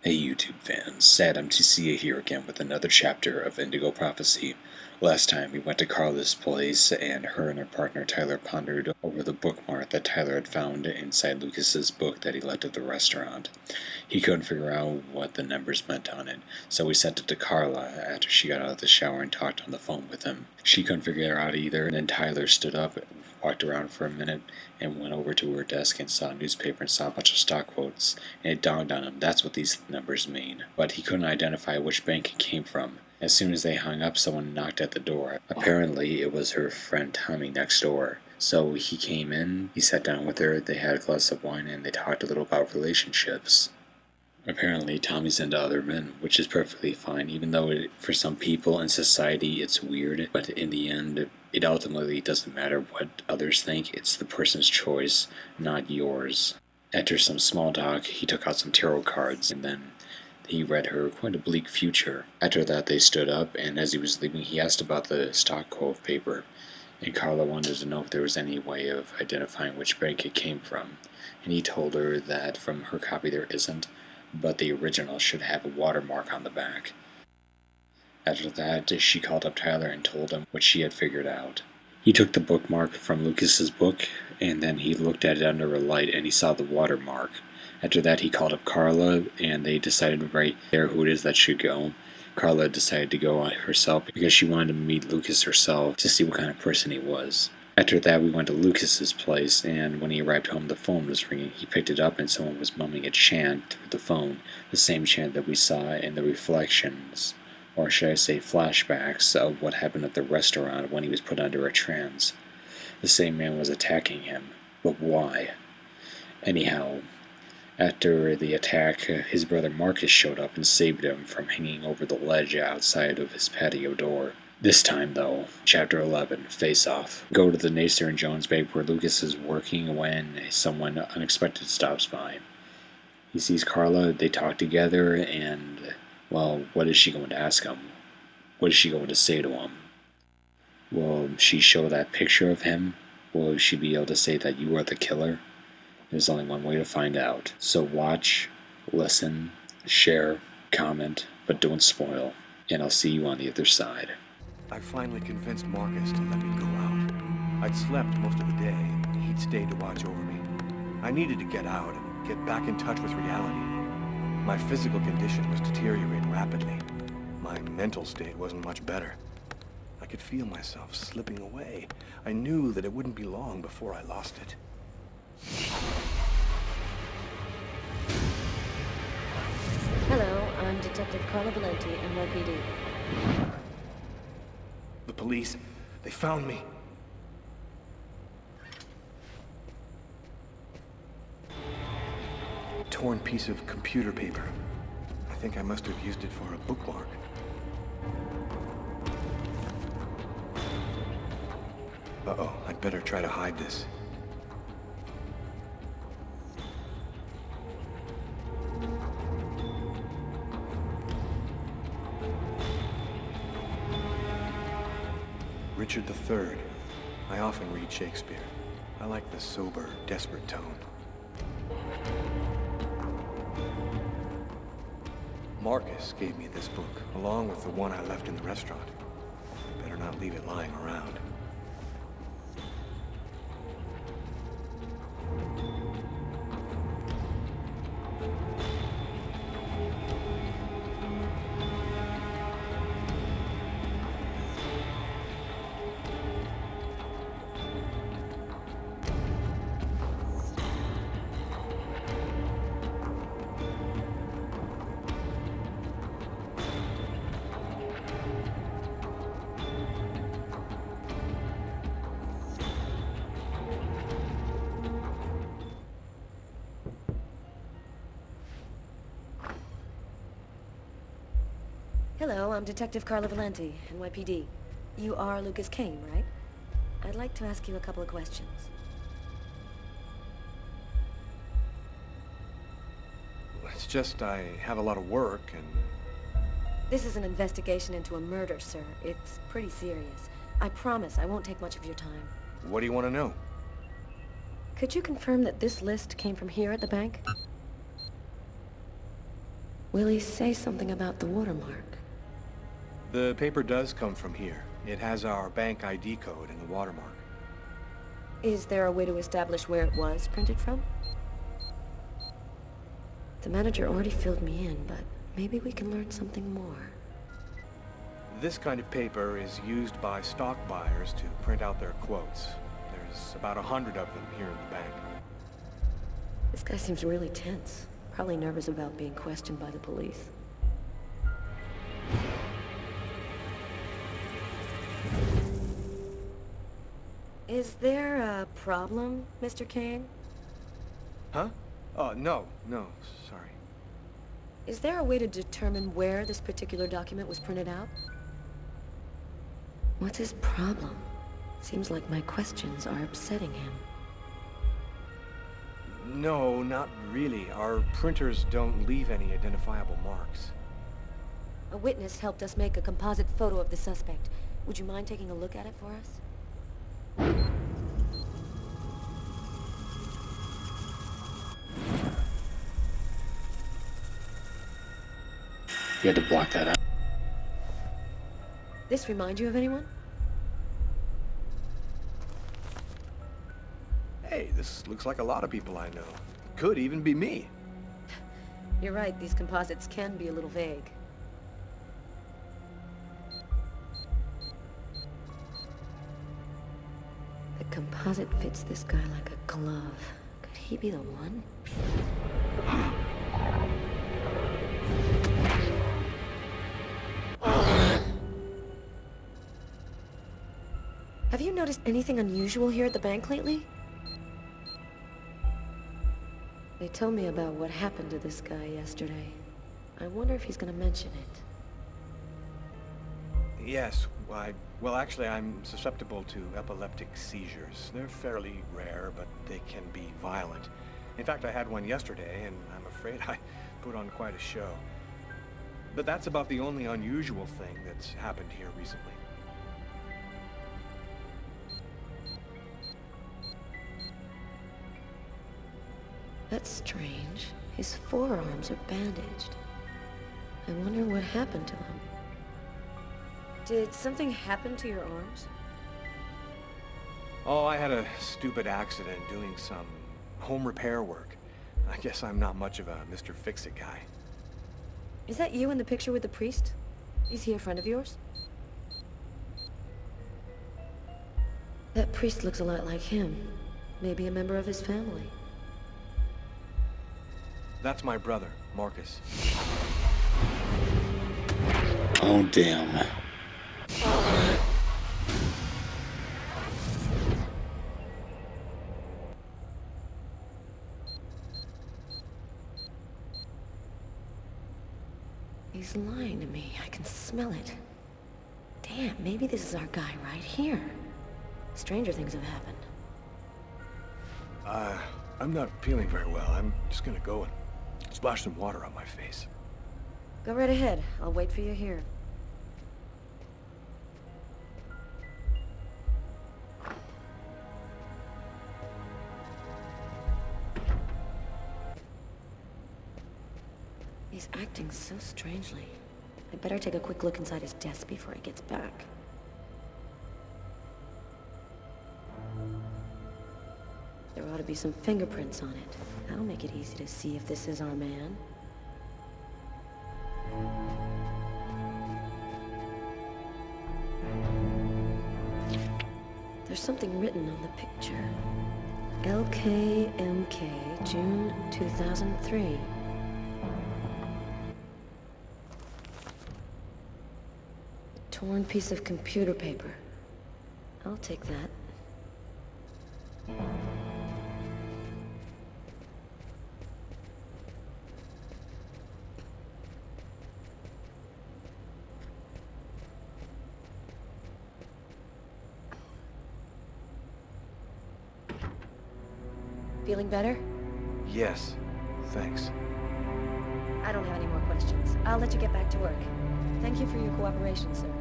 Hey YouTube fans, sad MTCA here again with another chapter of Indigo Prophecy. Last time we went to Carla's place and her and her partner Tyler pondered over the bookmark that Tyler had found inside Lucas's book that he left at the restaurant. He couldn't figure out what the numbers meant on it, so he sent it to Carla after she got out of the shower and talked on the phone with him. She couldn't figure it out either, and then Tyler stood up, walked around for a minute, and went over to her desk and saw a newspaper and saw a bunch of stock quotes, and it dawned on him that's what these numbers mean. But he couldn't identify which bank it came from. As soon as they hung up, someone knocked at the door. Apparently, it was her friend Tommy next door. So he came in, he sat down with her, they had a glass of wine, and they talked a little about relationships. Apparently, Tommy's into other men, which is perfectly fine, even though for some people in society it's weird, but in the end, it ultimately doesn't matter what others think, it's the person's choice, not yours. After some small talk, he took out some tarot cards, and then he read her quite a bleak future. After that, they stood up, and as he was leaving, he asked about the stock quote paper, and Carla wanted to know if there was any way of identifying which bank it came from, and he told her that from her copy there isn't, but the original should have a watermark on the back. After that, she called up Tyler and told him what she had figured out. He took the bookmark from Lucas's book, and then he looked at it under a light and he saw the watermark. After that, he called up Carla, and they decided right there who it is that should go. Carla decided to go herself because she wanted to meet Lucas herself to see what kind of person he was. After that, we went to Lucas's place, and when he arrived home, the phone was ringing. He picked it up, and someone was mumming a chant through the phone, the same chant that we saw in the reflections, or should I say flashbacks, of what happened at the restaurant when he was put under a trance. The same man was attacking him, but why? Anyhow, after the attack, his brother Marcus showed up and saved him from hanging over the ledge outside of his patio door. This time, though, Chapter 11, Face Off. Go to the Nasir and Jones bank where Lucas is working when someone unexpected stops by. He sees Carla, they talk together, and, well, what is she going to ask him? What is she going to say to him? Will she show that picture of him? Will she be able to say that you are the killer? There's only one way to find out. So watch, listen, share, comment, but don't spoil. And I'll see you on the other side. I finally convinced Marcus to let me go out. I'd slept most of the day, and he'd stayed to watch over me. I needed to get out and get back in touch with reality. My physical condition was deteriorating rapidly. My mental state wasn't much better. I could feel myself slipping away. I knew that it wouldn't be long before I lost it. Hello, I'm Detective Carla Valenti, NYPD. The police, they found me. Torn piece of computer paper. I think I must have used it for a bookmark. Uh-oh, I'd better try to hide this. Richard III. I often read Shakespeare. I like the sober, desperate tone. Marcus gave me this book, along with the one I left in the restaurant. I better not leave it lying around. Hello, I'm Detective Carla Valenti, NYPD. You are Lucas Kane, right? I'd like to ask you a couple of questions. It's just I have a lot of work and... This is an investigation into a murder, sir. It's pretty serious. I promise I won't take much of your time. What do you want to know? Could you confirm that this list came from here at the bank? Will he say something about the watermark? The paper does come from here. It has our bank ID code and the watermark. Is there a way to establish where it was printed from? The manager already filled me in, but maybe we can learn something more. This kind of paper is used by stock buyers to print out their quotes. There's about 100 of them here in the bank. This guy seems really tense. Probably nervous about being questioned by the police. Is there a problem, Mr. Kane? Huh? No, sorry. Is there a way to determine where this particular document was printed out? What's his problem? Seems like my questions are upsetting him. No, not really. Our printers don't leave any identifiable marks. A witness helped us make a composite photo of the suspect. Would you mind taking a look at it for us? You had to block that out. This remind you of anyone? Hey, this looks like a lot of people I know. Could even be me. You're right, these composites can be a little vague. The composite fits this guy like a glove. Could he be the one? Have you noticed anything unusual here at the bank lately? They told me about what happened to this guy yesterday. I wonder if he's gonna mention it. Yes, well, actually, I'm susceptible to epileptic seizures. They're fairly rare, but they can be violent. In fact, I had one yesterday, and I'm afraid I put on quite a show. But that's about the only unusual thing that's happened here recently. That's strange. His forearms are bandaged. I wonder what happened to him. Did something happen to your arms? Oh, I had a stupid accident doing some home repair work. I guess I'm not much of a Mr. Fix-It guy. Is that you in the picture with the priest? Is he a friend of yours? That priest looks a lot like him. Maybe a member of his family. That's my brother, Marcus. Oh, damn. He's lying to me. I can smell it. Damn, maybe this is our guy right here. Stranger things have happened. I'm not feeling very well. I'm just gonna go and splash some water on my face. Go right ahead. I'll wait for you here. He's acting so strangely. I'd better take a quick look inside his desk before he gets back. There ought to be some fingerprints on it. That'll make it easy to see if this is our man. There's something written on the picture. LKMK, June 2003. A torn piece of computer paper. I'll take that. Feeling better? Yes, thanks. I don't have any more questions. I'll let you get back to work. Thank you for your cooperation, sir.